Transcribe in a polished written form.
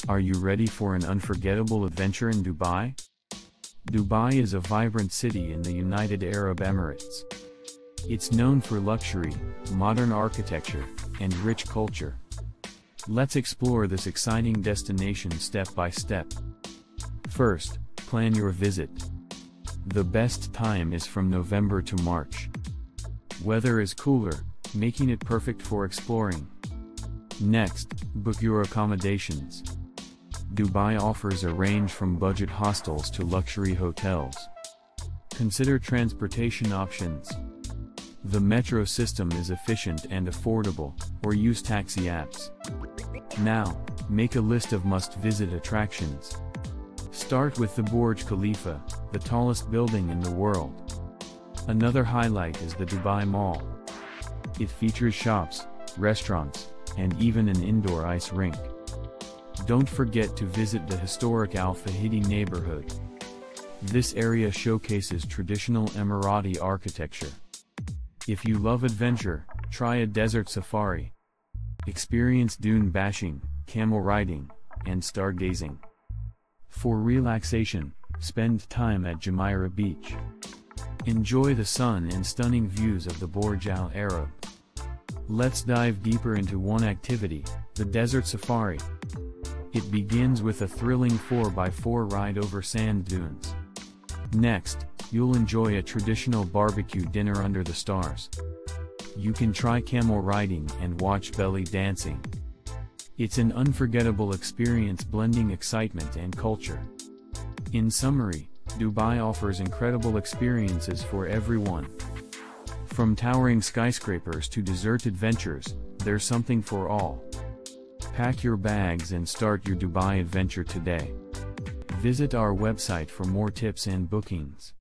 Are you ready for an unforgettable adventure in Dubai? Dubai is a vibrant city in the United Arab Emirates. It's known for luxury, modern architecture, and rich culture. Let's explore this exciting destination step by step. First, plan your visit. The best time is from November to March. Weather is cooler, making it perfect for exploring. Next, book your accommodations. Dubai offers a range from budget hostels to luxury hotels. Consider transportation options. The metro system is efficient and affordable, or use taxi apps. Now, make a list of must-visit attractions. Start with the Burj Khalifa, the tallest building in the world. Another highlight is the Dubai Mall. It features shops, restaurants, and even an indoor ice rink. Don't forget to visit the historic Al Fahidi neighborhood. This area showcases traditional Emirati architecture. If you love adventure, try a desert safari. Experience dune bashing, camel riding, and stargazing. For relaxation, spend time at Jumeirah Beach. Enjoy the sun and stunning views of the Burj Al Arab. Let's dive deeper into one activity, the desert safari. It begins with a thrilling 4x4 ride over sand dunes. Next, you'll enjoy a traditional barbecue dinner under the stars. You can try camel riding and watch belly dancing. It's an unforgettable experience blending excitement and culture. In summary, Dubai offers incredible experiences for everyone. From towering skyscrapers to desert adventures, there's something for all. Pack your bags and start your Dubai adventure today. Visit our website for more tips and bookings.